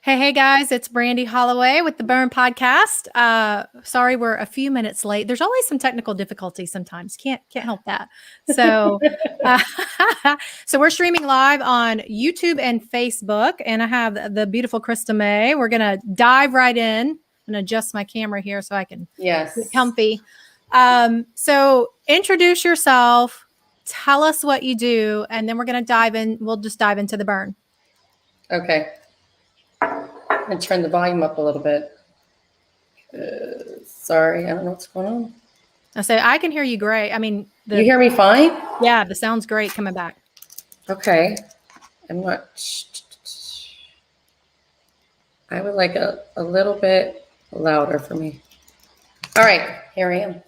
Hey guys, it's Brandy Holloway with the Burn Podcast. Sorry, we're a few minutes late. There's always some technical difficulties sometimes. Can't help that. So, uh, so we're streaming live on YouTube and Facebook, and I have the beautiful Krista May. We're gonna dive right in and adjust my camera here so I can get comfy. So introduce yourself, tell us what you do, and then we're gonna dive in. We'll just dive into the burn. Okay. I'm going to turn the volume up a little bit. Sorry, I don't know what's going on. I say I can hear you great. I mean, You hear me fine? Yeah, the sound's great coming back. Okay. I would like a little bit louder for me. All right, here I am.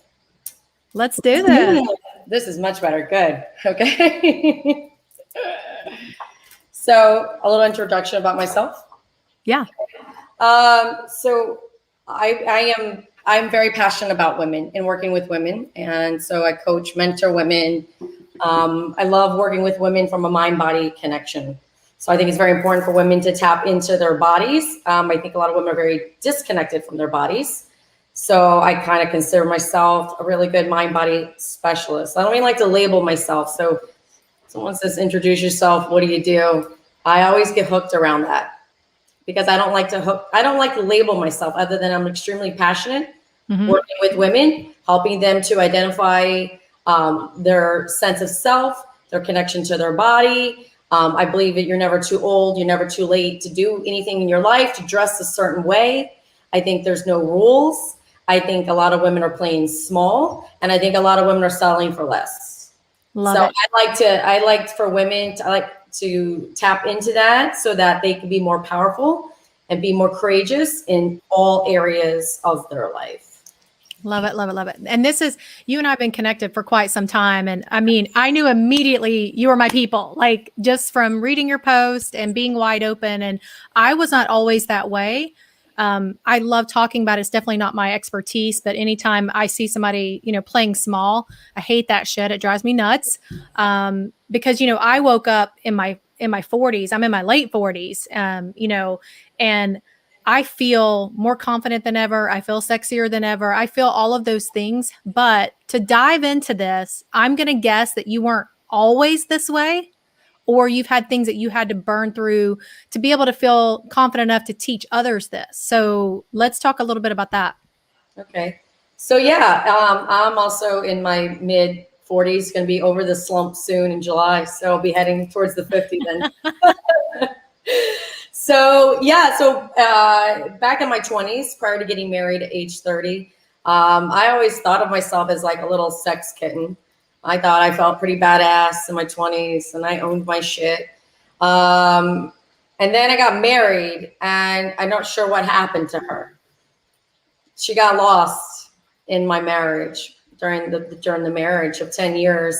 Let's do this. This is much better. Good. Okay. So a little introduction about myself. Yeah. So I'm very passionate about women and working with women. And so I coach, mentor women. I love working with women from a mind-body connection. So I think it's very important for women to tap into their bodies. I think a lot of women are very disconnected from their bodies. So I kind of consider myself a really good mind-body specialist. I don't even like to label myself. So someone says, introduce yourself. What do you do? I always get hooked around that. Because I don't like to label myself other than I'm extremely passionate working with women, helping them to identify their sense of self, their connection to their body. I believe that you're never too old, you're never too late to do anything in your life, to dress a certain way. I think there's no rules. I think a lot of women are playing small, and I think a lot of women are selling for less. I like for women to tap into that so that they can be more powerful and be more courageous in all areas of their life. Love it, love it, love it. And you and I have been connected for quite some time. And I mean, I knew immediately you were my people, like just from reading your post and being wide open. And I was not always that way. I love talking about it. It's definitely not my expertise, but anytime I see somebody, playing small, I hate that shit. It drives me nuts. Because, I woke up in my 40s, I'm in my late 40s, and I feel more confident than ever. I feel sexier than ever. I feel all of those things. But to dive into this, I'm going to guess that you weren't always this way, or you've had things that you had to burn through to be able to feel confident enough to teach others this. So let's talk a little bit about that. Okay. So yeah, I'm also in my mid 40s, going to be over the slump soon in July. So I'll be heading towards the 50 then. So back in my 20s, prior to getting married at age 30, I always thought of myself as like a little sex kitten. I thought I felt pretty badass in my 20s and I owned my shit. And then I got married and I'm not sure what happened to her. She got lost in my marriage during the marriage of 10 years.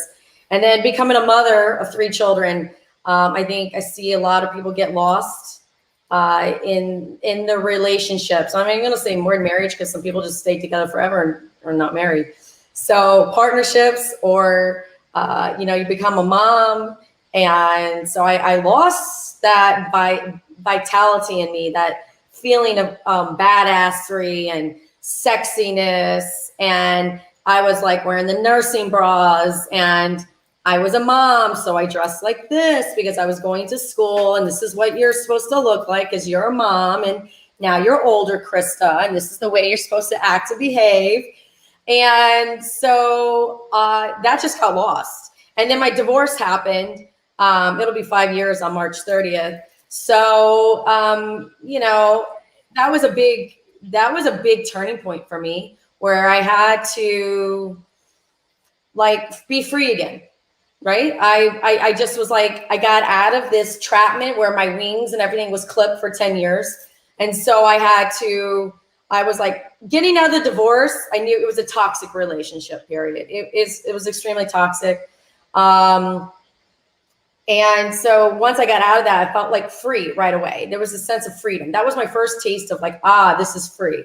And then becoming a mother of 3 children, I think I see a lot of people get lost in their relationships. I'm going to say more in marriage because some people just stay together forever and are not married. So partnerships or, you become a mom. And so I lost that vitality in me, that feeling of badassery and sexiness. And I was like wearing the nursing bras, and I was a mom. So I dressed like this because I was going to school, and this is what you're supposed to look like as you're a mom. And now you're older, Krista, and this is the way you're supposed to act and behave. And so that just got lost. And then my divorce happened. It'll be 5 years on March 30th. So, that was a big turning point for me, where I had to be free again. Right. I just was like, I got out of this trapment where my wings and everything was clipped for 10 years. And so I was like getting out of the divorce. I knew it was a toxic relationship, period. It was extremely toxic. And so once I got out of that, I felt like free right away. There was a sense of freedom. That was my first taste of this is free.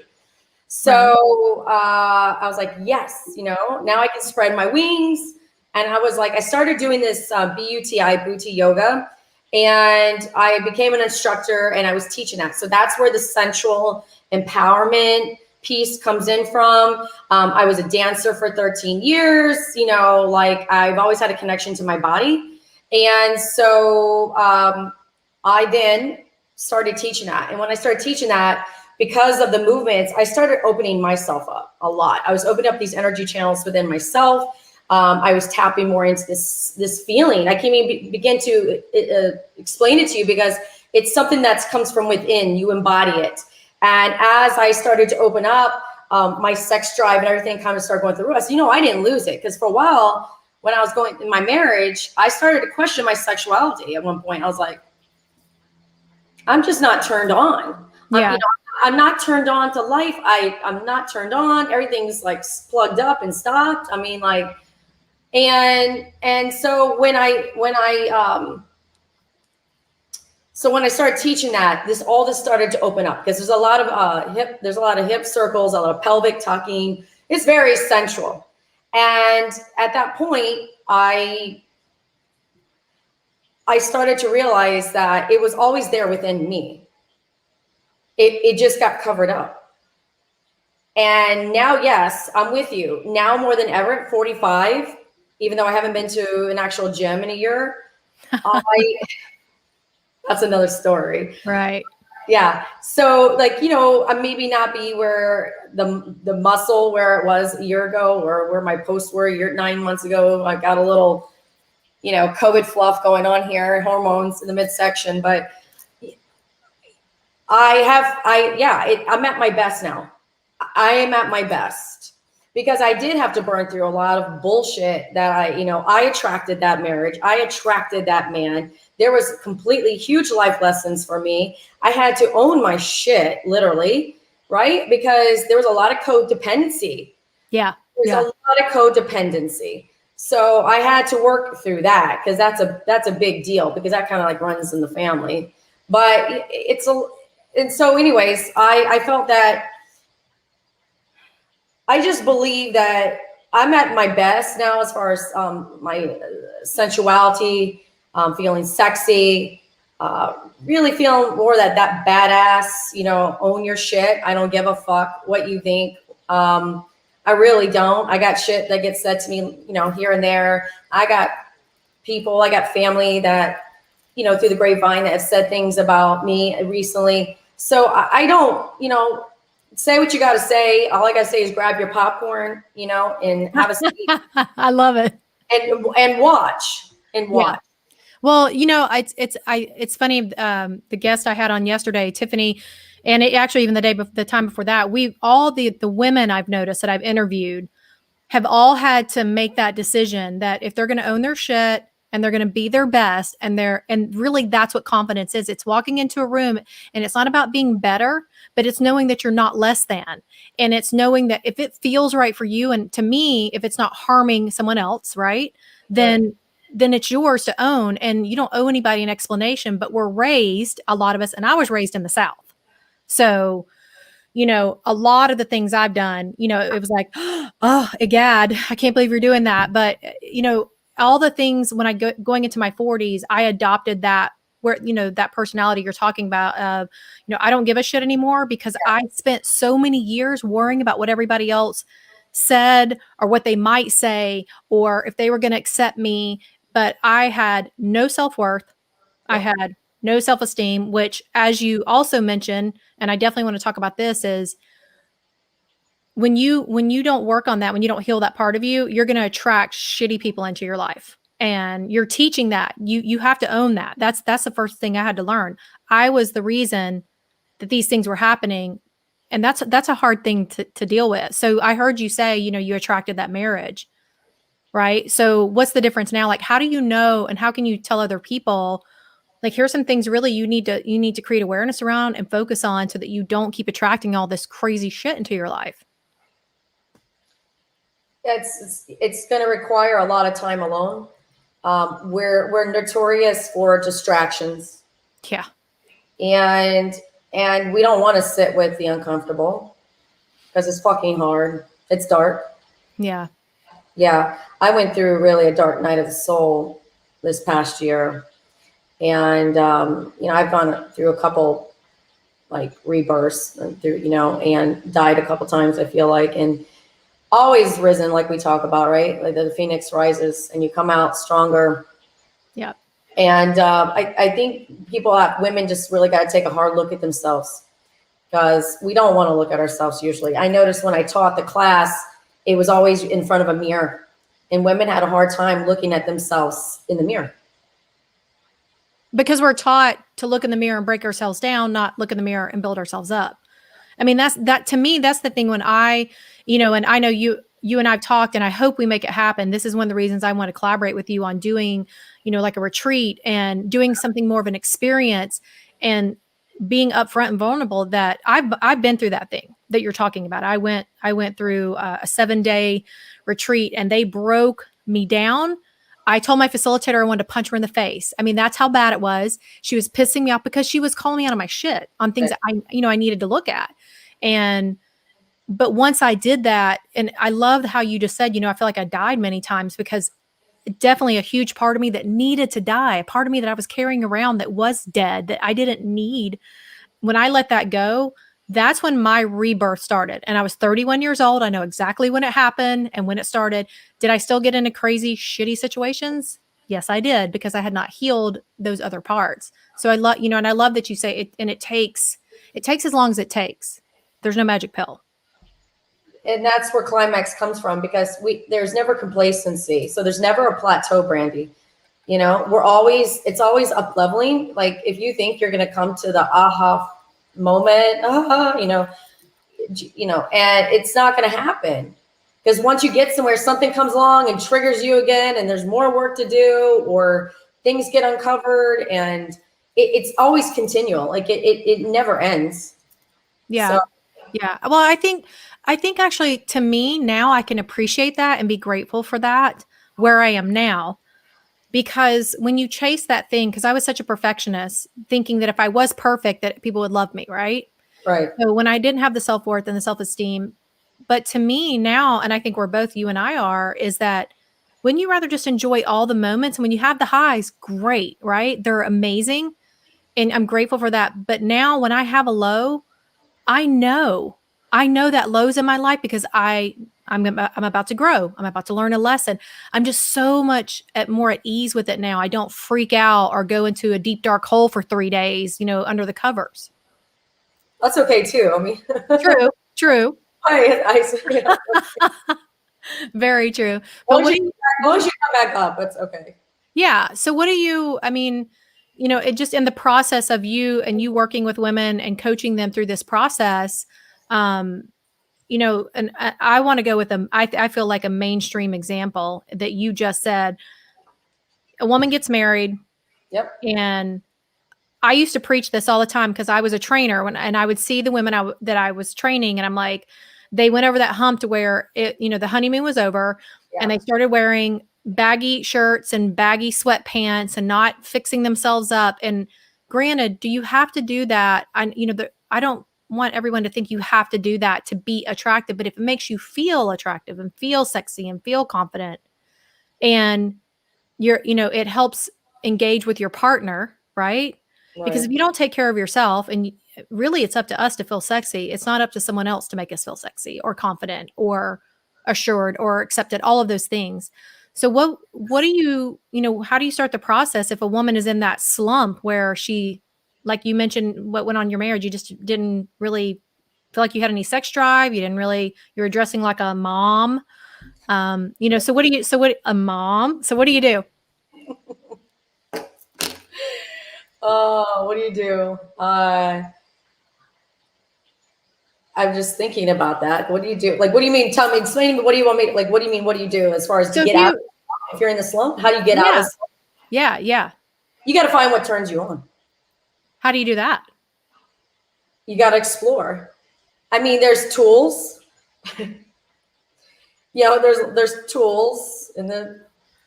So I was like, yes, now I can spread my wings. And I was like, I started doing this BUTI, Booty Yoga. And I became an instructor and I was teaching that. So that's where the sensual empowerment piece comes in from. I was a dancer for 13 years, you know, like I've always had a connection to my body. And so I then started teaching that. And when I started teaching that, because of the movements, I started opening myself up a lot. I was opening up these energy channels within myself. I was tapping more into this feeling. I can't even begin to explain it to you because it's something that comes from within. You embody it. And as I started to open up, my sex drive and everything kind of started going through us. You know, I didn't lose it because for a while, when I was going in my marriage, I started to question my sexuality. At one point, I was like, I'm just not turned on. Yeah. I'm not turned on to life. I'm not turned on. Everything's like plugged up and stopped. I mean, like, and so when I started teaching that, all this started to open up because there's a lot of hip circles, a lot of pelvic tucking. It's very sensual. And at that point, I started to realize that it was always there within me. It just got covered up. And now, yes, I'm with you. Now more than ever at 45, even though I haven't been to an actual gym in a year, that's another story. Right. Yeah. So like, you know, I maybe not be where the muscle where it was a year ago or where my posts were 9 months ago. I got a little, you know, COVID fluff going on here, hormones in the midsection, but I'm at my best now. I am at my best because I did have to burn through a lot of bullshit that I attracted that marriage. I attracted that man. There was completely huge life lessons for me. I had to own my shit, literally, right? Because there was a lot of codependency. Yeah. There's a lot of codependency. So I had to work through that because that's a big deal because that kind of like runs in the family. But and so anyways, I felt that I just believe that I'm at my best now as far as my sensuality, feeling sexy, really feeling more that badass, you know, own your shit. I don't give a fuck what you think. I really don't. I got shit that gets said to me, you know, here and there. I got family that, you know, through the grapevine that have said things about me recently. So I don't, you know, say what you got to say. All I got to say is grab your popcorn, you know, and have a seat. I love it. And watch. Yeah. Well, you know, it's funny. The guest I had on yesterday, Tiffany, and even the time before that, all the women I've noticed that I've interviewed have all had to make that decision that if they're going to own their shit and they're going to be their best and really that's what confidence is. It's walking into a room and it's not about being better, but it's knowing that you're not less than. And it's knowing that if it feels right for you, and to me, if it's not harming someone else, right, then it's yours to own, and you don't owe anybody an explanation. But we're raised, a lot of us, and I was raised in the South. So, you know, a lot of the things I've done, you know, it was like, oh, egad, I can't believe you're doing that. But, you know, all the things when going into my 40s, I adopted that, where, you know, that personality you're talking about of, you know, I don't give a shit anymore because I spent so many years worrying about what everybody else said or what they might say or if they were going to accept me. But I had no self-worth. I had no self-esteem, which, as you also mentioned, and I definitely want to talk about this, is when you don't work on that, when you don't heal that part of you, you're going to attract shitty people into your life. And you're teaching that. You have to own that. That's the first thing I had to learn. I was the reason that these things were happening. And that's a hard thing to deal with. So I heard you say, you know, you attracted that marriage, right? So what's the difference now? Like, how do you know, and how can you tell other people, like, here's some things really you need to create awareness around and focus on so that you don't keep attracting all this crazy shit into your life? It's going to require a lot of time alone. We're notorious for distractions. Yeah. And we don't want to sit with the uncomfortable because it's fucking hard. It's dark. Yeah. Yeah. I went through really a dark night of the soul this past year. And, I've gone through a couple like rebirths and through, and died a couple times, I feel like, and always risen, like we talk about, right? Like the phoenix rises and you come out stronger. Yeah. And I think women just really got to take a hard look at themselves, because we don't want to look at ourselves usually. I noticed when I taught the class, it was always in front of a mirror, and women had a hard time looking at themselves in the mirror. Because we're taught to look in the mirror and break ourselves down, not look in the mirror and build ourselves up. I mean, to me, that's the thing when and I know you and I've talked, and I hope we make it happen. This is one of the reasons I want to collaborate with you on doing, like a retreat and doing something more of an experience and being upfront and vulnerable. That I've been through that thing that you're talking about. I went through a 7-day retreat, and they broke me down. I told my facilitator I wanted to punch her in the face. I mean, that's how bad it was. She was pissing me off because she was calling me out of my shit on things that I needed to look at. But once I did that, and I loved how you just said, I feel like I died many times, because definitely a huge part of me that needed to die, a part of me that I was carrying around that was dead, that I didn't need. When I let that go, that's when my rebirth started. And I was 31 years old. I know exactly when it happened and when it started. Did I still get into crazy, shitty situations? Yes, I did, because I had not healed those other parts. So I love, and I love that you say it, and it takes as long as it takes. There's no magic pill. And that's where climax comes from, because there's never complacency. So there's never a plateau, Brandy. It's always up leveling. Like if you think you're going to come to the aha moment, and it's not going to happen, because once you get somewhere, something comes along and triggers you again, and there's more work to do, or things get uncovered, and it's always continual. Like it never ends. Yeah. So, yeah. Well, I think actually, to me now, I can appreciate that and be grateful for that where I am now. Because when you chase that thing, because I was such a perfectionist, thinking that if I was perfect, that people would love me, right? right. So when I didn't have the self-worth and the self-esteem, but to me now, and I think we're both, you and I are, is that when you rather just enjoy all the moments, and when you have the highs, great, right? They're amazing. And I'm grateful for that. But now when I have a low, I know that low's in my life, because I'm about to grow. I'm about to learn a lesson. I'm just so much more at ease with it now. I don't freak out or go into a deep, dark hole for 3 days, under the covers. That's okay too. I mean, True. yeah. Very true. But Once you come back up, it's okay. Yeah. So what do you, I mean, it just in the process of you working with women and coaching them through this process, and I want to go with them. I feel like a mainstream example that you just said. A woman gets married. Yep. And I used to preach this all the time, because I was a trainer and I would see the women that I was training, and I'm like, they went over that hump to where the honeymoon was over, and they started wearing baggy shirts and baggy sweatpants and not fixing themselves up. And granted, do you have to do that? I don't want everyone to think you have to do that to be attractive, but if it makes you feel attractive and feel sexy and feel confident, and it helps engage with your partner, right? Because if you don't take care of yourself, and really it's up to us to feel sexy, it's not up to someone else to make us feel sexy or confident or assured or accepted, all of those things. So what do you, how do you start the process if a woman is in that slump where she, like you mentioned, what went on in your marriage, you just didn't really feel like you had any sex drive, you were dressing like a mom. A mom, so what do you do? Oh, what do you do? I'm just thinking about that. What do you do? Like, what do you mean? Explain to me. What do you want me? Like, what do you mean? What do you do as far as to get out? If you're in the slump, how do you get out of the slump? Yeah. You got to find what turns you on. How do you do that? You got to explore. I mean, there's tools. There's tools in the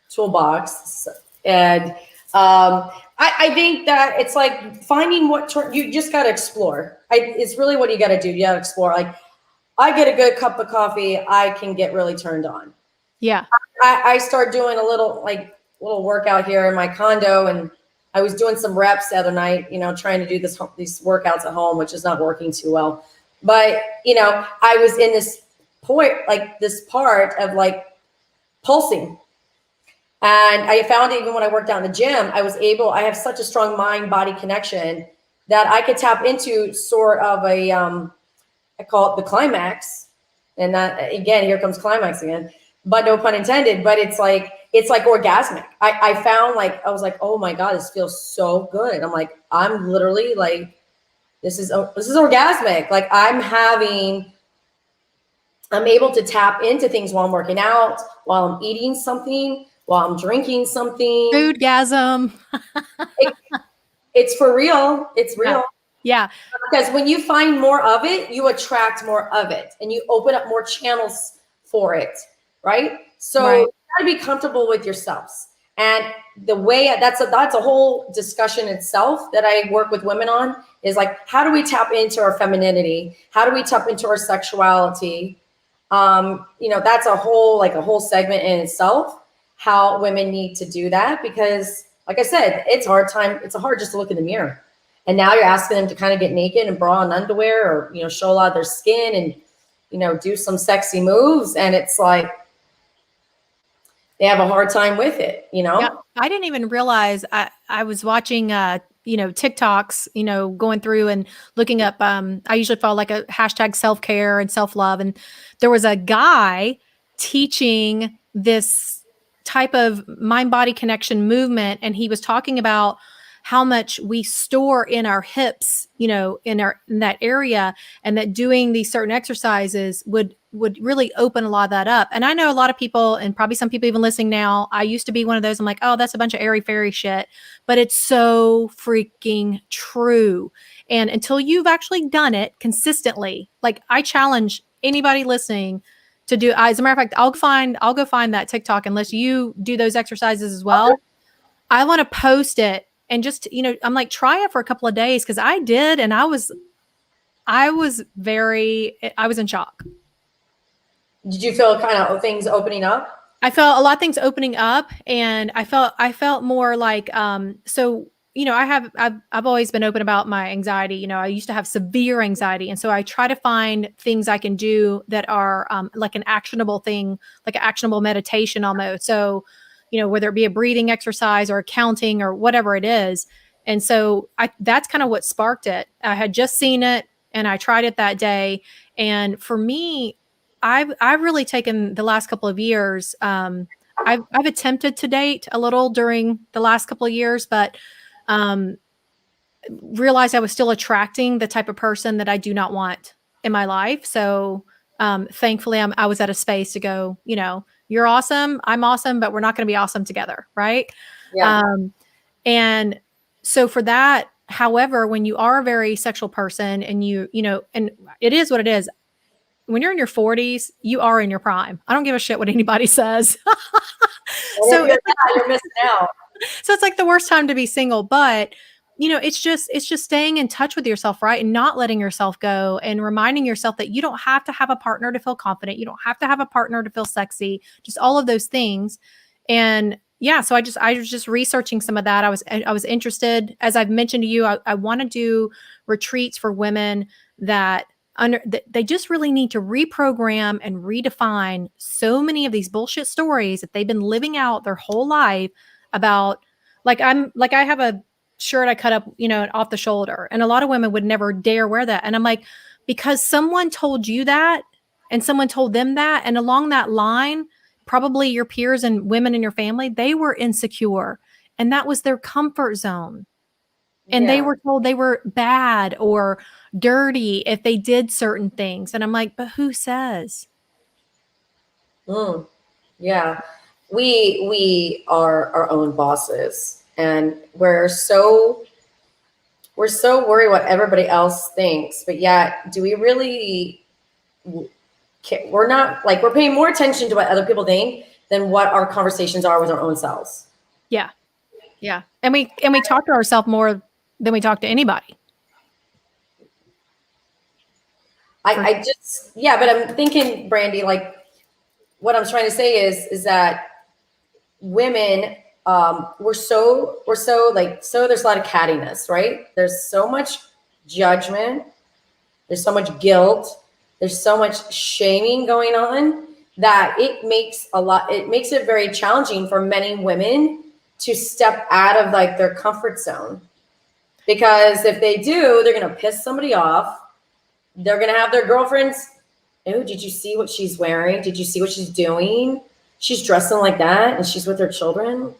toolbox, and I think that it's like finding you just got to explore. It's really what you got to do. You got to explore. Like, I get a good cup of coffee, I can get really turned on. Yeah. I start doing a little workout here in my condo, and I was doing some reps the other night, trying to do these workouts at home, which is not working too well. But, I was in this point, like this part of like pulsing. And I found even when I worked out in the gym, I have such a strong mind body connection that I could tap into sort of I call it the climax. And that, again, here comes climax again, but no pun intended, but it's like orgasmic. I found like, I was like, oh my God, this feels so good. I'm like, I'm literally like, this is orgasmic. Like I'm able to tap into things while I'm working out, while I'm eating something, while I'm drinking something. Foodgasm. It's for real. It's real. Yeah. Because when you find more of it, you attract more of it and you open up more channels for it. Right. So you gotta be comfortable with yourselves. And the way that's a whole discussion itself that I work with women on is like, how do we tap into our femininity? How do we tap into our sexuality? That's a whole segment in itself, how women need to do that, because like I said, it's hard just to look in the mirror. And now you're asking them to kind of get naked and bra and underwear or, show a lot of their skin and, do some sexy moves. And it's like, they have a hard time with it, Yeah, I didn't even realize I was watching, TikToks, going through and looking up, I usually follow like a hashtag self-care and self-love. And there was a guy teaching this type of mind body connection movement. And he was talking about how much we store in our hips, in that area, and that doing these certain exercises would really open a lot of that up. And I know a lot of people, and probably some people even listening now, I used to be one of those. I'm like, oh, that's a bunch of airy fairy shit, but it's so freaking true. And until you've actually done it consistently, like I challenge anybody listening to do. As a matter of fact, I'll go find that TikTok unless you do those exercises as well. Okay. I want to post it and just, I'm like, try it for a couple of days. Cause I did. And I was in shock. Did you feel kind of things opening up? I felt a lot of things opening up, and I felt more like, I've always been open about my anxiety. I used to have severe anxiety. And so I try to find things I can do that are like an actionable thing, like an actionable meditation almost. So, whether it be a breathing exercise or a counting or whatever it is. And so that's kind of what sparked it. I had just seen it and I tried it that day. And for me, I've really taken the last couple of years. I've attempted to date a little during the last couple of years, but realized I was still attracting the type of person that I do not want in my life. So thankfully, I was at a space to go, you're awesome, I'm awesome, but we're not going to be awesome together, right? Yeah. And so for that, however, when you are a very sexual person and and it is what it is. When you're in your 40s, you are in your prime. I don't give a shit what anybody says. So you're missing out. So it's like the worst time to be single, but it's just staying in touch with yourself, right? And not letting yourself go and reminding yourself that you don't have to have a partner to feel confident. You don't have to have a partner to feel sexy, just all of those things. And yeah, so I was just researching some of that. I was interested, as I've mentioned to you, I want to do retreats for women that they just really need to reprogram and redefine so many of these bullshit stories that they've been living out their whole life about. I have a shirt I cut up, off the shoulder, and a lot of women would never dare wear that. And I'm like, because someone told you that and someone told them that. And along that line, probably your peers and women in your family, they were insecure and that was their comfort zone. And they were told they were bad or dirty if they did certain things. And I'm like, but who says? Yeah. We are our own bosses, and we're so worried what everybody else thinks. But yet, do we really, we're not, like, we're paying more attention to what other people think than what our conversations are with our own selves. Yeah. Yeah. And we talk to ourselves more than we talk to anybody. But I'm thinking, Brandy, like what I'm trying to say is that women we're so like, so there's a lot of cattiness, right? There's so much judgment. There's so much guilt. There's so much shaming going on that it makes it very challenging for many women to step out of like their comfort zone. Because if they do, they're going to piss somebody off. They're going to have their girlfriends, oh, did you see what she's wearing? Did you see what she's doing? She's dressing like that and she's with her children,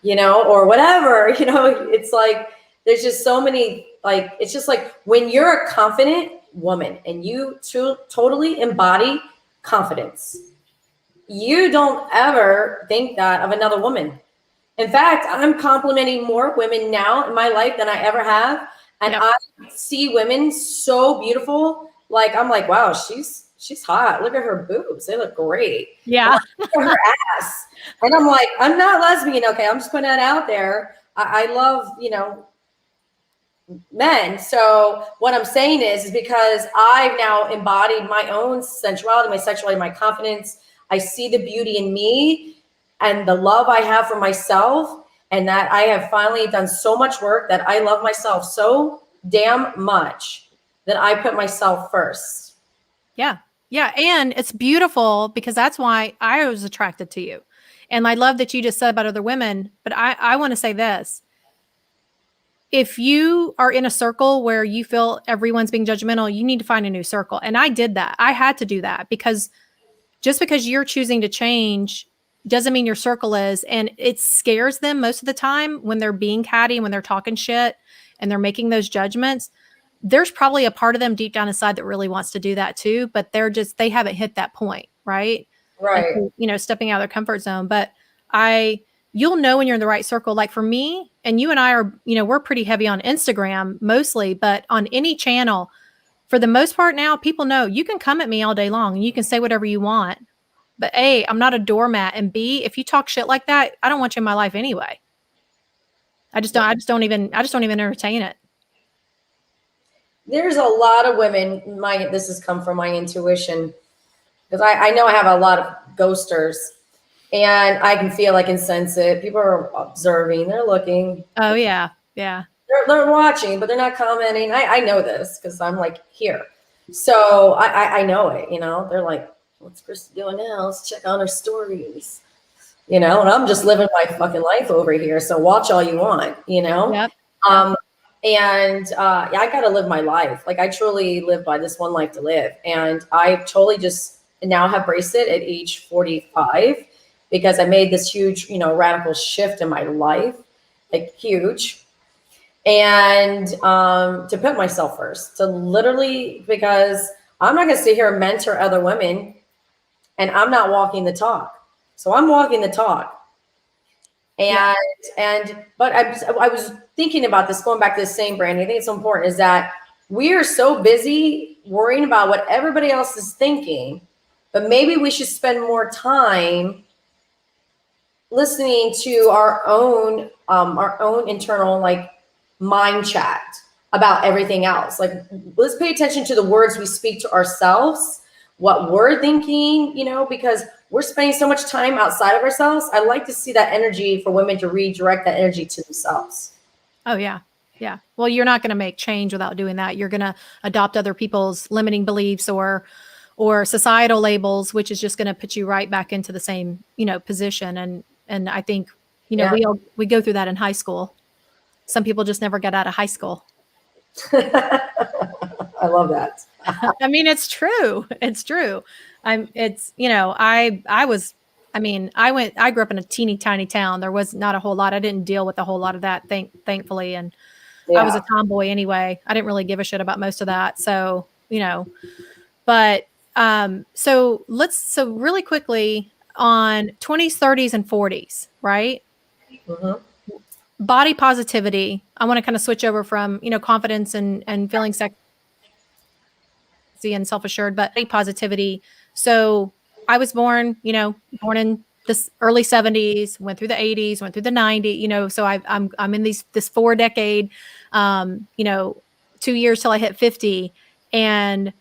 or whatever, it's like, there's just so many, like, it's just like when you're a confident woman and you totally embody confidence, you don't ever think that of another woman. In fact, I'm complimenting more women now in my life than I ever have. And Yep. I see women so beautiful. Like, I'm like, wow, she's hot. Look at her boobs. They look great. Yeah. Look at her ass. And I'm like, I'm not lesbian. Okay. I'm just putting that out there. I love, men. So what I'm saying is because I've now embodied my own sensuality, my sexuality, my confidence. I see the beauty in me and the love I have for myself, and that I have finally done so much work that I love myself so damn much that I put myself first. Yeah. Yeah. And it's beautiful because that's why I was attracted to you. And I love that you just said about other women, but I want to say this. If you are in a circle where you feel everyone's being judgmental, you need to find a new circle. And I did that. I had to do that because just because you're choosing to change doesn't mean your circle is. And it scares them most of the time when they're being catty, when they're talking shit and they're making those judgments. There's probably a part of them deep down inside that really wants to do that too, but they haven't hit that point. Right. Right. And, stepping out of their comfort zone. But you'll know when you're in the right circle. Like for me and you and I are, we're pretty heavy on Instagram mostly, but on any channel, for the most part now, people know you can come at me all day long and you can say whatever you want. But A, I'm not a doormat. And B, if you talk shit like that, I don't want you in my life anyway. I just don't even entertain it. There's a lot of women, this has come from my intuition, because I know I have a lot of ghosters and I can feel like insensitive. People are observing, they're looking. Oh yeah. Yeah. They're watching, but they're not commenting. I know this because I'm like here. So I know it, they're like, what's Krista doing now? Let's check on her stories, and I'm just living my fucking life over here. So watch all you want, Yep. And I got to live my life. Like I truly live by this one life to live. And I totally just now have embraced it at age 45 because I made this huge, radical shift in my life, like huge. And to put myself first, to literally, because I'm not going to sit here and mentor other women and I'm not walking the talk. So I'm walking the talk. But I was thinking about this, going back to the same brand. I think it's so important is that we are so busy worrying about what everybody else is thinking, but maybe we should spend more time listening to our own internal like mind chat about everything else. Like let's pay attention to the words we speak to ourselves, what we're thinking, because we're spending so much time outside of ourselves. I like to see that energy for women to redirect that energy to themselves. Oh yeah. Yeah. Well, you're not going to make change without doing that. You're going to adopt other people's limiting beliefs or societal labels, which is just going to put you right back into the same, position. And I think, we go through that in high school. Some people just never get out of high school. I love that. I mean, it's true. It's true. I grew up in a teeny tiny town. There was not a whole lot. I didn't deal with a whole lot of that, thankfully. And I was a tomboy anyway. I didn't really give a shit about most of that. So, but, so really quickly on 20s, 30s and 40s, right? Mm-hmm. Body positivity. I want to kind of switch over from, confidence and feeling sexy and self-assured, but body positivity. So I was born in this early 70s, went through the 80s, went through the 90s, so I'm in this 4-decade, 2 years till I hit 50. And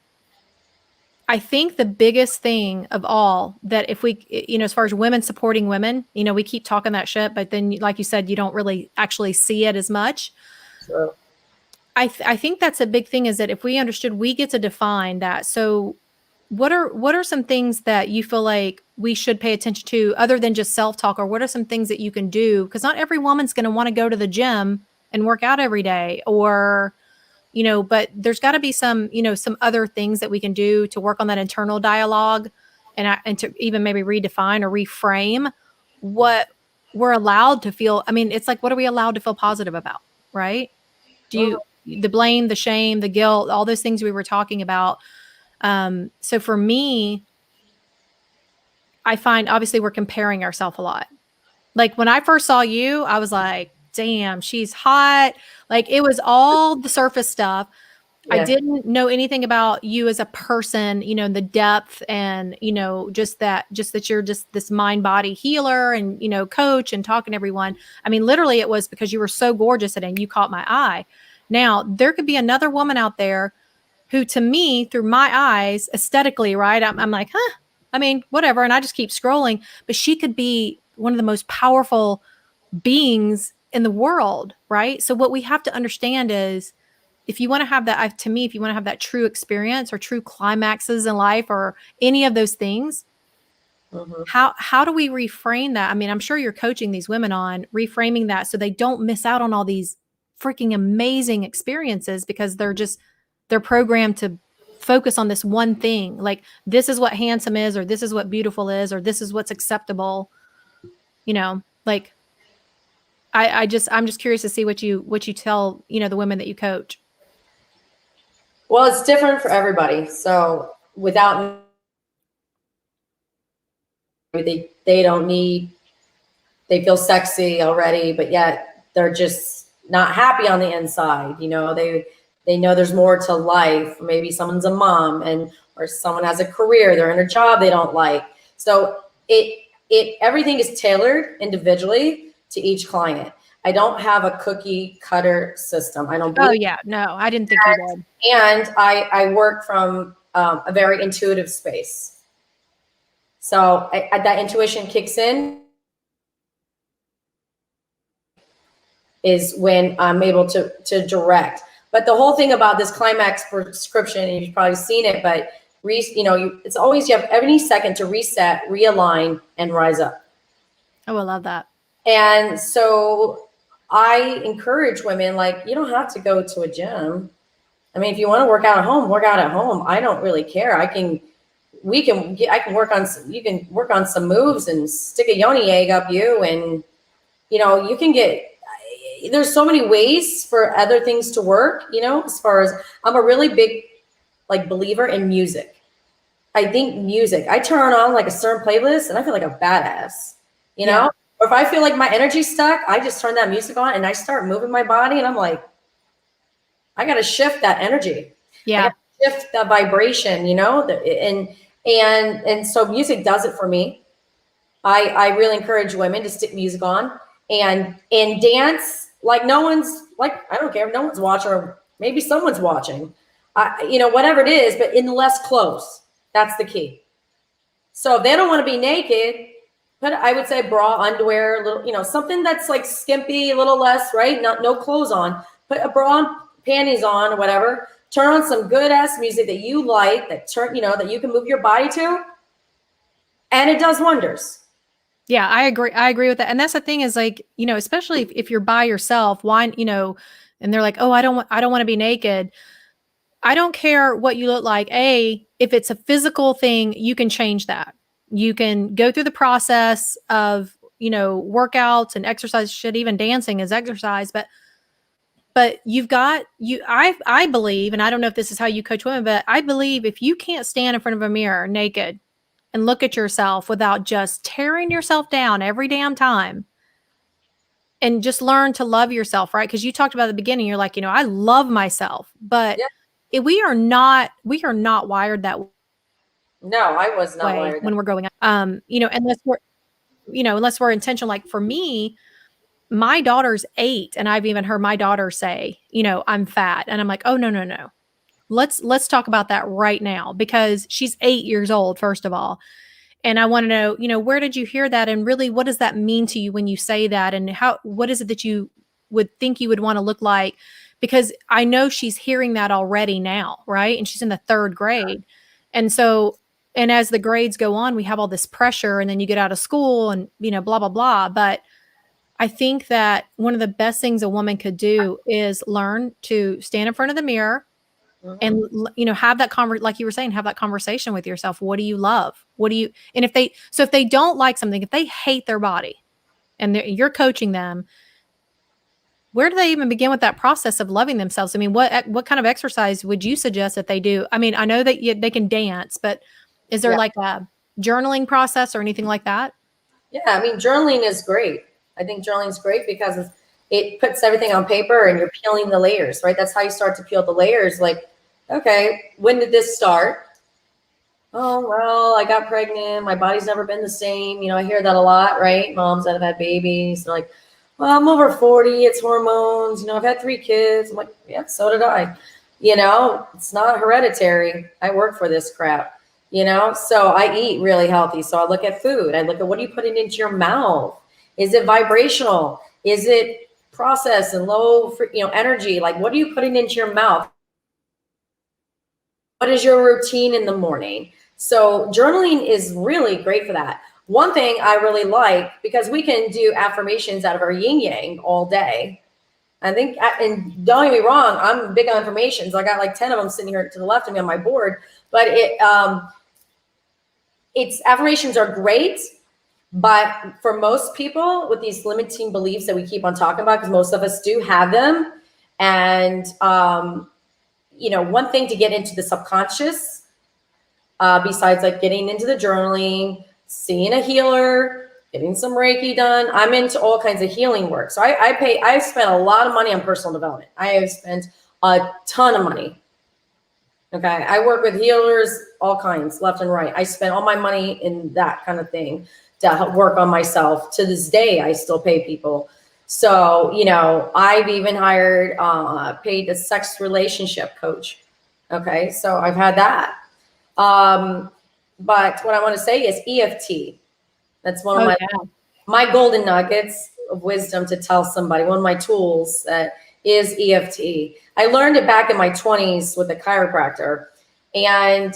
I think the biggest thing of all that if we, as far as women supporting women, we keep talking that shit, but then like you said, you don't really actually see it as much. So, I think that's a big thing is that if we understood, we get to define that. So what are some things that you feel like we should pay attention to other than just self-talk, or what are some things that you can do? Because not every woman's going to want to go to the gym and work out every day, or but there's got to be some other things that we can do to work on that internal dialogue, and to even maybe redefine or reframe what we're allowed to feel. I mean, it's like, what are we allowed to feel positive about, right? Do mhm, you The blame, the shame, the guilt, all those things we were talking about. So for me, I find obviously we're comparing ourselves a lot. Like when I first saw you, I was like, damn, she's hot. Like it was all the surface stuff. I yeah. didn't know anything about you as a person, the depth and, just that you're just this mind body healer and, coach and talking to everyone. I mean, literally it was because you were so gorgeous and you caught my eye. Now there could be another woman out there who to me, through my eyes, aesthetically, right? I'm like, huh, I mean, whatever. And I just keep scrolling, but she could be one of the most powerful beings in the world, right? So what we have to understand is if you want to have that, to me, if you want to have that true experience or true climaxes in life or any of those things, Mhm. how do we reframe that? I mean, I'm sure you're coaching these women on reframing that so they don't miss out on all these freaking amazing experiences because they're programmed to focus on this one thing. Like this is what handsome is, or this is what beautiful is, or this is what's acceptable. Like I'm just curious to see what you tell, the women that you coach. Well, it's different for everybody. So without they don't need, they feel sexy already, but yet they're just not happy on the inside. They know there's more to life. Maybe someone's a mom and or someone has a career, they're in a job they don't like. So it everything is tailored individually to each client. I don't have a cookie cutter system. I don't Oh believe, yeah, no, I didn't think you did. and I work from a very intuitive space. So that intuition kicks in is when I'm able to direct. But the whole thing about this climax prescription, and you've probably seen it, but it's always you have every second to reset, realign, and rise up. Oh, I love that. And so I encourage women, like, you don't have to go to a gym. I mean, if you want to work out at home, work out at home. I don't really care. I can work on you can work on some moves and stick a yoni egg up you, and you can get, there's so many ways for other things to work, as far as I'm a really big like believer in music. I think music, I turn on like a certain playlist and I feel like a badass, Yeah. or if I feel like my energy's stuck, I just turn that music on and I start moving my body and I'm like, I got to shift that energy. I Yeah. got to shift the vibration, and so music does it for me. I really encourage women to stick music on and dance like no one's, like, I don't care if no one's watching, or maybe someone's watching, whatever it is, but in less clothes. That's the key. So if they don't want to be naked, put, I would say, bra, underwear, little, something that's like skimpy, a little less, right? No clothes on. Put a bra and panties on or whatever. Turn on some good ass music that you like, that you can move your body to, and it does wonders. Yeah, I agree. I agree with that. And that's the thing is like, especially if you're by yourself, why, and they're like, oh, I don't want to be naked. I don't care what you look like. If it's a physical thing, you can change that. You can go through the process of, workouts and exercise. Shit, even dancing is exercise, but I believe, and I don't know if this is how you coach women, but I believe if you can't stand in front of a mirror naked and look at yourself without just tearing yourself down every damn time and just learn to love yourself, right? Because you talked about at the beginning, you're like, I love myself, but Yeah. we are not wired that No, I was not way wired that. when we're growing up. Unless we're intentional. Like for me, my daughter's 8, and I've even heard my daughter say, I'm fat, and I'm like, oh no, no, no. let's talk about that right now, because she's 8 years old, first of all. And I want to know, where did you hear that? And really, what does that mean to you when you say that? And what is it that you would think you would want to look like? Because I know she's hearing that already now, right? And she's in the 3rd grade. And so, and as the grades go on, we have all this pressure, and then you get out of school and, blah, blah, blah. But I think that one of the best things a woman could do is learn to stand in front of the mirror Mhm. and, have that like you were saying, have that conversation with yourself. What do you love? And if they don't like something, if they hate their body and you're coaching them, where do they even begin with that process of loving themselves? I mean, what kind of exercise would you suggest that they do? I mean, I know that they can dance, but is there Yeah. like a journaling process or anything like that? Yeah. I mean, journaling is great. I think journaling is great because it puts everything on paper and you're peeling the layers, right? That's how you start to peel the layers. Like, okay, when did this start? Oh, well, I got pregnant. My body's never been the same. I hear that a lot, right? Moms that have had babies, they're like, well, I'm over 40. It's hormones. I've had 3 kids. I'm like, yeah, so did I. It's not hereditary. I work for this crap, so I eat really healthy. So I look at food. I look at what are you putting into your mouth? Is it vibrational? Is it processed and low, energy? Like, what are you putting into your mouth? What is your routine in the morning? So journaling is really great for that. One thing I really like, because we can do affirmations out of our yin yang all day. I think, and don't get me wrong, I'm big on affirmations. I got like 10 of them sitting here to the left of me on my board, but it's affirmations are great. But for most people with these limiting beliefs that we keep on talking about, because most of us do have them, and one thing to get into the subconscious, besides like getting into the journaling, seeing a healer, getting some Reiki done. I'm into all kinds of healing work. So I've spent a lot of money on personal development. I have spent a ton of money. Okay. I work with healers, all kinds, left and right. I spent all my money in that kind of thing to help work on myself. To this day, I still pay people. So, I've even hired, paid a sex relationship coach. Okay. So I've had that. But what I want to say is EFT. That's one of my golden nuggets of wisdom to tell somebody. One of my tools is EFT. I learned it back in my 20s with a chiropractor. And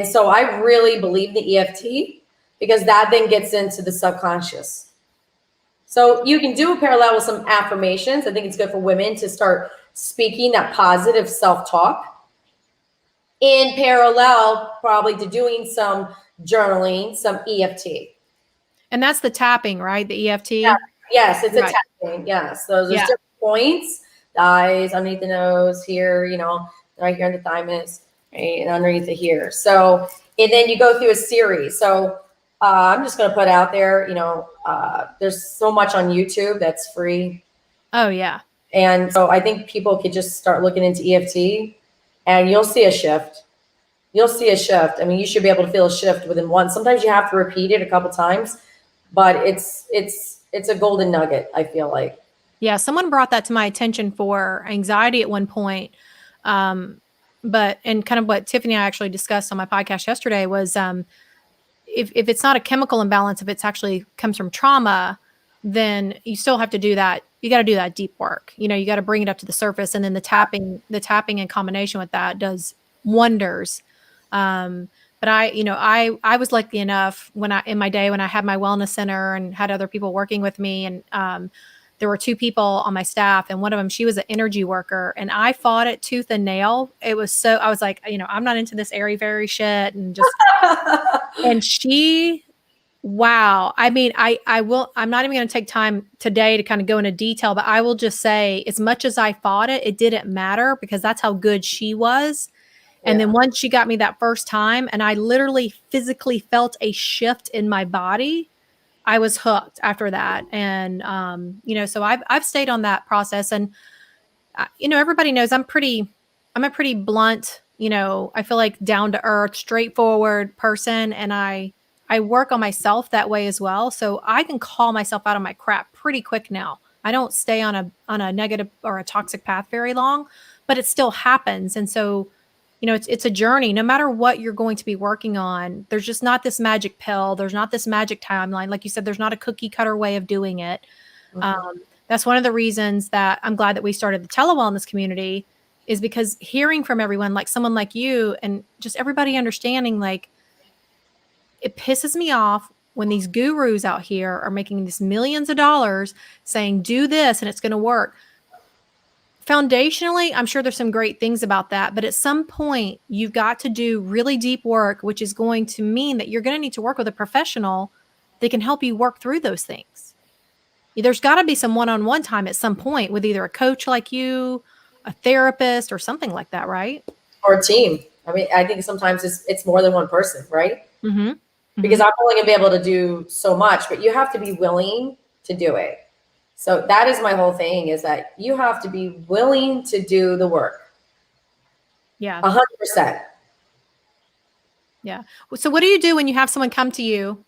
so I really believe the EFT, because that then gets into the subconscious. So you can do a parallel with some affirmations. I think it's good for women to start speaking that positive self-talk in parallel, probably, to doing some journaling, some EFT. And that's the tapping, right? The EFT? Yeah. Yes, it's right. a tapping. Yes. So there's different points, the eyes, underneath the nose, here, right here in the thymus, right, and underneath the here. So, and then you go through a series. So I'm just going to put out there, there's so much on YouTube that's free. Oh, yeah. And so I think people could just start looking into EFT and you'll see a shift. You'll see a shift. I mean, you should be able to feel a shift within one. Sometimes you have to repeat it a couple times, but it's a golden nugget, I feel like. Yeah, someone brought that to my attention for anxiety at one point. But and kind of what Tiffany and I actually discussed on my podcast yesterday was if it's not a chemical imbalance, if it's actually comes from trauma, then you still have to do that. You got to do that deep work. You got to bring it up to the surface, and then the tapping in combination with that does wonders. But I was lucky enough in my day when I had my wellness center and had other people working with me, and there were 2 people on my staff, and one of them, she was an energy worker, and I fought it tooth and nail. I was like, I'm not into this airy fairy shit, and just, and she, wow. I mean, I'm not even going to take time today to kind of go into detail, but I will just say, as much as I fought it, it didn't matter, because that's how good she was. And then once she got me that first time, and I literally physically felt a shift in my body, I was hooked after that. And, so I've stayed on that process, and, everybody knows I'm a pretty blunt, I feel like down to earth, straightforward person. And I work on myself that way as well. So I can call myself out of my crap pretty quick now. I don't stay on a negative or a toxic path very long, but it still happens. And so it's a journey. No matter what you're going to be working on, there's just not this magic pill. There's not this magic timeline. Like you said, there's not a cookie cutter way of doing it. That's one of the reasons that I'm glad that we started the telewellness community, is because hearing from everyone, like someone like you and just everybody understanding, like, it pisses me off when these gurus out here are making these millions of dollars saying, do this and it's going to work. Foundationally, I'm sure there's some great things about that, but at some point you've got to do really deep work, which is going to mean that you're going to need to work with a professional that can help you work through those things. There's got to be some one-on-one time at some point with either a coach like you, a therapist, or something like that, right? Or a team. I mean, I think sometimes it's more than one person, right? Mm-hmm. Because I'm only going to be able to do so much, but you have to be willing to do it. So that is my whole thing, is that you have to be willing to do the work. Yeah. 100%. Yeah. So what do you do when you have someone come to you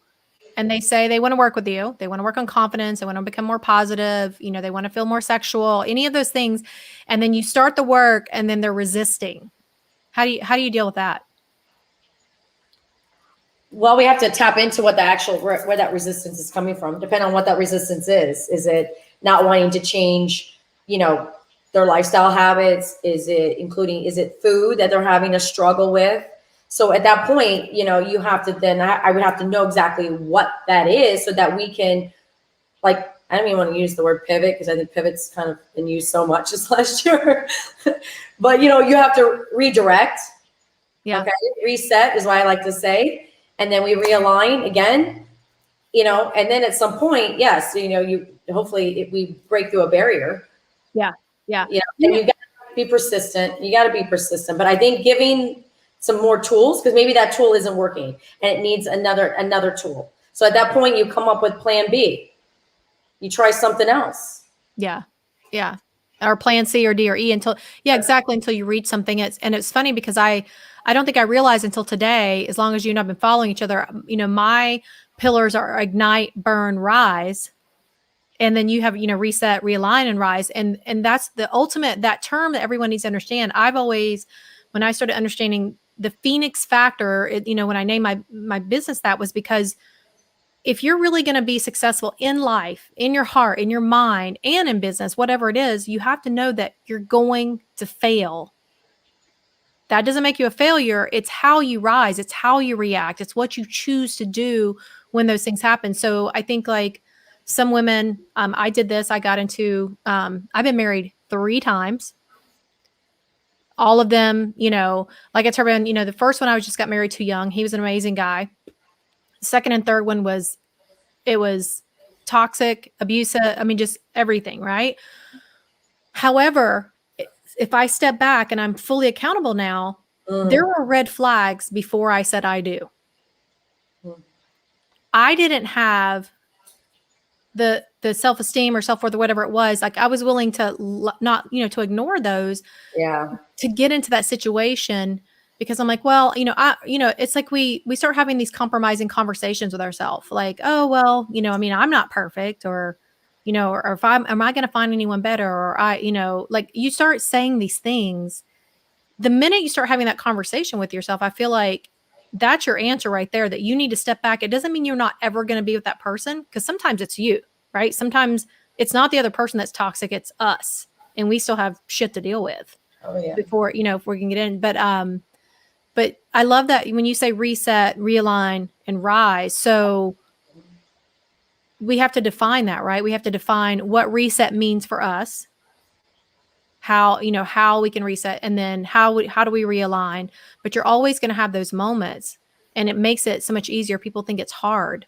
and they say they want to work with you? They want to work on confidence. They want to become more positive. They want to feel more sexual, any of those things. And then you start the work and then they're resisting. How do you deal with that? Well, we have to tap into what where that resistance is coming from, depending on what that resistance is. Is it not wanting to change, their lifestyle habits? Is it food that they're having a struggle with? So at that point, you have to then, I would have to know exactly what that is so that we can, like, I don't even want to use the word pivot because I think pivot's kind of been used so much this last year, but you have to redirect. Yeah. Okay. Reset is what I like to say. And then we realign again, and then at some point, yes, hopefully we break through a barrier. Yeah. Yeah. And you got to be persistent. But I think giving some more tools, because maybe that tool isn't working and it needs another tool. So at that point, you come up with plan B. You try something else. Yeah. Yeah. Or plan C or D or E until you reach something. It's funny because I don't think I realized until today, as long as you and I've been following each other, my pillars are ignite, burn, rise. And then you have, reset, realign, and rise. And that's the ultimate, that term that everyone needs to understand. I've always, when I started understanding the Phoenix factor, when I named my business, that was because if you're really going to be successful in life, in your heart, in your mind, and in business, whatever it is, you have to know that you're going to fail. That doesn't make you a failure. It's how you rise. It's how you react. It's what you choose to do when those things happen. So I think like some women, I did this. I got into, I've been married 3 times. All of them, like I told you, the first one I just got married too young. He was an amazing guy. Second and third one was toxic, abusive. I mean, just everything, right? However, if I step back and I'm fully accountable now, there were red flags before I said I do. I didn't have the self-esteem or self-worth or whatever it was. Like I was willing to not, to ignore those, to get into that situation. Because I'm like, well, it's like we start having these compromising conversations with ourselves. Like, oh, well, I'm not perfect, or if am I going to find anyone better? Or like you start saying these things. The minute you start having that conversation with yourself, I feel like that's your answer right there, that you need to step back. It doesn't mean you're not ever going to be with that person, because sometimes it's you, right? Sometimes it's not the other person that's toxic. It's us. And we still have shit to deal with before, if we can get in. But I love that when you say reset, realign, and rise. So we have to define that, right? We have to define what reset means for us, how we can reset, and then how do we realign? But you're always going to have those moments, and it makes it so much easier. People think it's hard.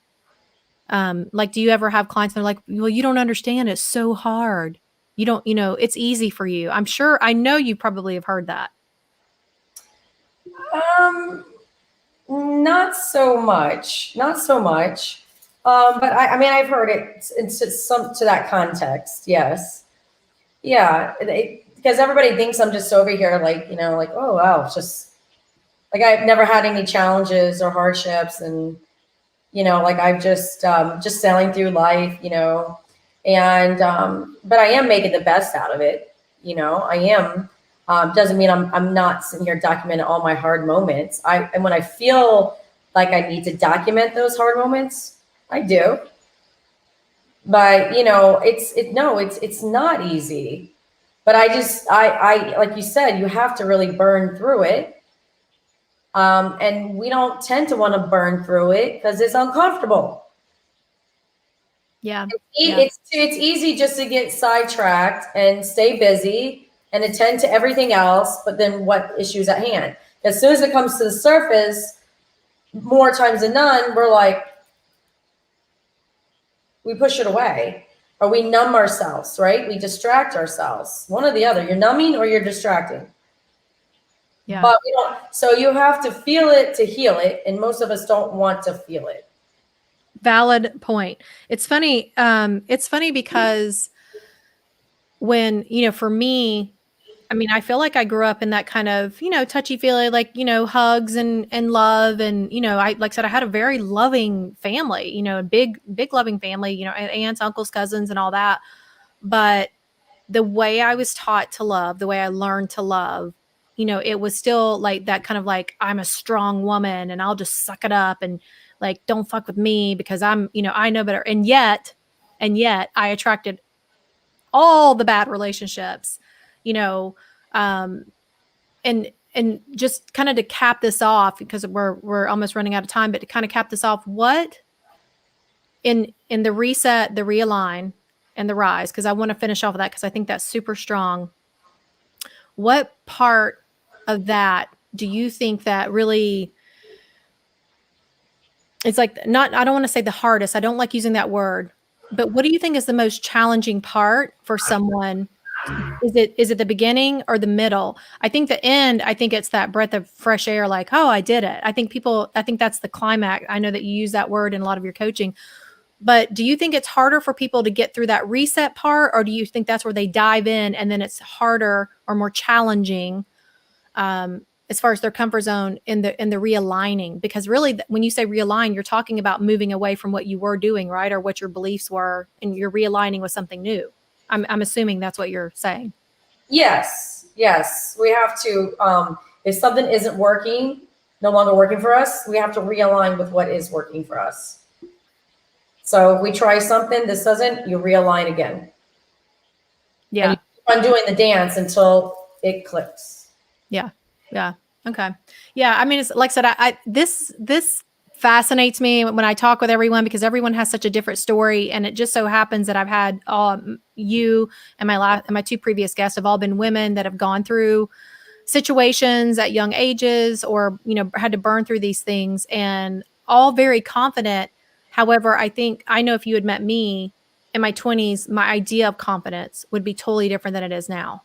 Like, do you ever have clients that are like, well, you don't understand. It's so hard. You don't, it's easy for you. I know you probably have heard that. Not so much. But I mean, I've heard it to that context. Yes. Yeah. Because everybody thinks I'm just over here, like, like, oh, wow. It's just like, I've never had any challenges or hardships, and, like I've just sailing through life, and, but I am making the best out of it. I am. Doesn't mean I'm not sitting here documenting all my hard moments. And when I feel like I need to document those hard moments, I do. But it's not easy. But I like you said, you have to really burn through it. And we don't tend to want to burn through it because it's uncomfortable. Yeah. It's easy just to get sidetracked and stay busy and attend to everything else, but then what issues at hand? As soon as it comes to the surface, more times than none, we're like, we push it away or we numb ourselves, right? We distract ourselves. One or the other. You're numbing or you're distracting. Yeah. But we don't. So you have to feel it to heal it, and most of us don't want to feel it. Valid point. It's funny. It's funny because when, for me, I mean, I feel like I grew up in that kind of, touchy-feely, like, hugs and love. And, like I said, I had a very loving family, a big loving family, aunts, uncles, cousins, and all that. But the way I was taught to love, the way I learned to love, it was still like that kind of like, I'm a strong woman and I'll just suck it up and like, don't fuck with me because I'm, I know better. And yet I attracted all the bad relationships, and just kind of to cap this off, because we're almost running out of time, but to kind of cap this off, what in the reset, the realign, and the rise, because I want to finish off with that because I think that's super strong. What part of that do you think that really, it's like not, I don't want to say the hardest, I don't like using that word, but what do you think is the most challenging part for someone? Is it the beginning or the middle? I think the end, I think it's that breath of fresh air, like, oh, I did it. I think that's the climax. I know that you use that word in a lot of your coaching, but do you think it's harder for people to get through that reset part? Or do you think that's where they dive in and then it's harder or more challenging, as far as their comfort zone in the realigning? Because really, when you say realign, you're talking about moving away from what you were doing, right? Or what your beliefs were, and you're realigning with something new. I'm assuming that's what you're saying. Yes. We have to, if something isn't working, no longer working for us, we have to realign with what is working for us. So if we try something, this doesn't, you realign again. Yeah. And you keep on doing the dance until it clicks. Yeah. Okay. Yeah. I mean, it's like I said, this fascinates me when I talk with everyone, because everyone has such a different story. And it just so happens that I've had you and my two previous guests have all been women that have gone through situations at young ages, or, had to burn through these things, and all very confident. However, I know if you had met me in my 20s, my idea of confidence would be totally different than it is now.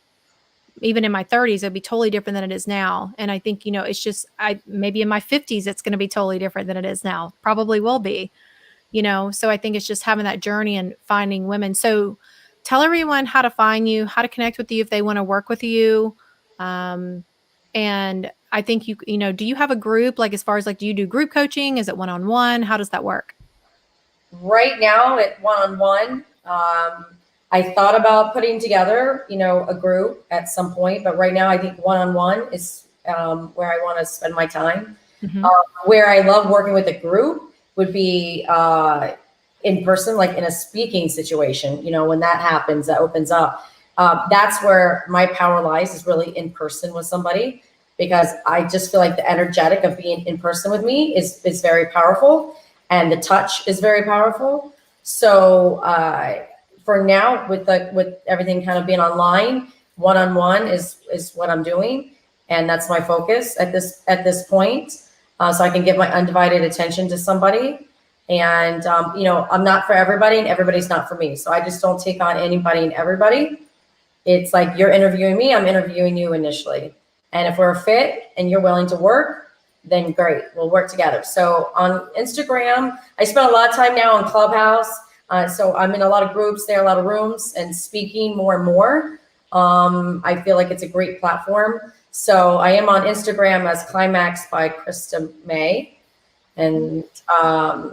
Even in my 30s, it'd be totally different than it is now. And I think, it's just, maybe in my 50s, it's going to be totally different than it is now. Probably will be, so I think it's just having that journey and finding women. So tell everyone how to find you, how to connect with you if they want to work with you. And I think do you have a group, like, as far as like, do you do group coaching? Is it one-on-one? How does that work? Right now at one-on-one, I thought about putting together, a group at some point, but right now I think one-on-one is where I want to spend my time. Mm-hmm. Where I love working with a group would be in person, like in a speaking situation. When that happens, that opens up. That's where my power lies, is really in person with somebody, because I just feel like the energetic of being in person with me is very powerful, and the touch is very powerful. So for now, with everything kind of being online, one-on-one is what I'm doing, and that's my focus at this point. So I can give my undivided attention to somebody. And I'm not for everybody, and everybody's not for me. So I just don't take on anybody and everybody. It's like, you're interviewing me, I'm interviewing you initially. And if we're a fit and you're willing to work, then great, we'll work together. So on Instagram, I spend a lot of time now on Clubhouse. So I'm in a lot of groups there, a lot of rooms, and speaking more and more. I feel like it's a great platform. So I am on Instagram as Climax by Krista May. And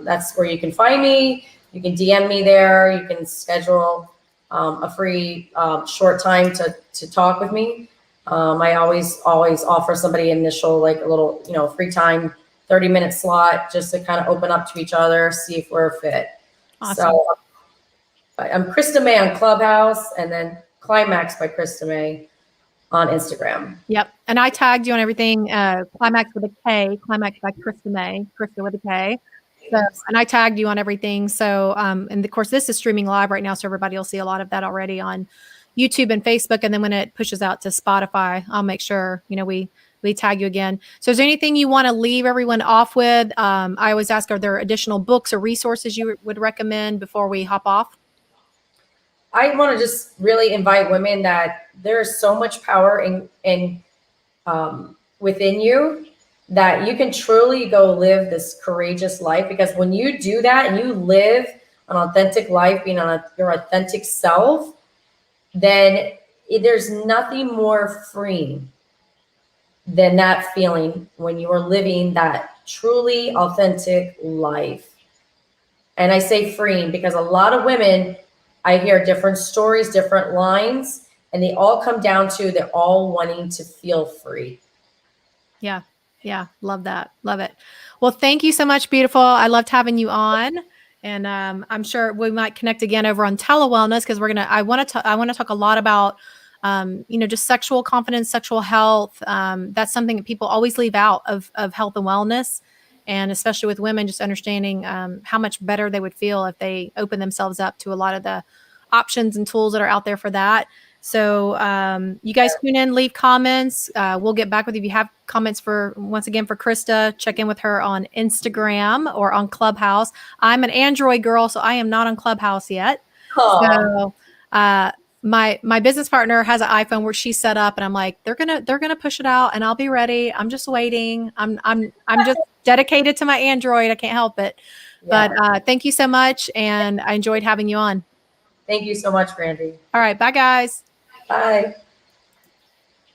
that's where you can find me. You can DM me there. You can schedule a free short time to talk with me. I always offer somebody initial, like a little, free time, 30-minute slot just to kind of open up to each other, see if we're a fit. Awesome. So I'm Krista May on Clubhouse, and then Climax by Krista May on Instagram. Yep. And I tagged you on everything. Climax with a K, Climax by Krista May, Krista with a K. So, and I tagged you on everything. So, and of course, this is streaming live right now, so everybody will see a lot of that already on YouTube and Facebook. And then when it pushes out to Spotify, I'll make sure we tag you again. So, is there anything you want to leave everyone off with? I always ask, are there additional books or resources you would recommend before we hop off? I want to just really invite women that there's so much power in within you, that you can truly go live this courageous life. Because when you do that and you live an authentic life, being on your authentic self, then there's nothing more freeing than that feeling when you are living that truly authentic life. And I say freeing because a lot of women, I hear different stories, different lines, and they all come down to they're all wanting to feel free. Yeah. Yeah. Love that. Love it. Well, thank you so much, beautiful. I loved having you on. And I'm sure we might connect again over on telewellness, because I want to talk a lot about, just sexual confidence, sexual health. That's something that people always leave out of health and wellness. And especially with women, just understanding how much better they would feel if they open themselves up to a lot of the options and tools that are out there for that. So you guys tune in, leave comments. We'll get back with you. If you have comments once again for Krista, check in with her on Instagram or on Clubhouse. I'm an Android girl, so I am not on Clubhouse yet. Aww. So my business partner has an iPhone where she's set up, and I'm like, they're gonna push it out, and I'll be ready. I'm just waiting. I'm just dedicated to my Android. I can't help it. Yeah. But thank you so much, and I enjoyed having you on. Thank you so much, Brandy. All right, bye guys. Bye.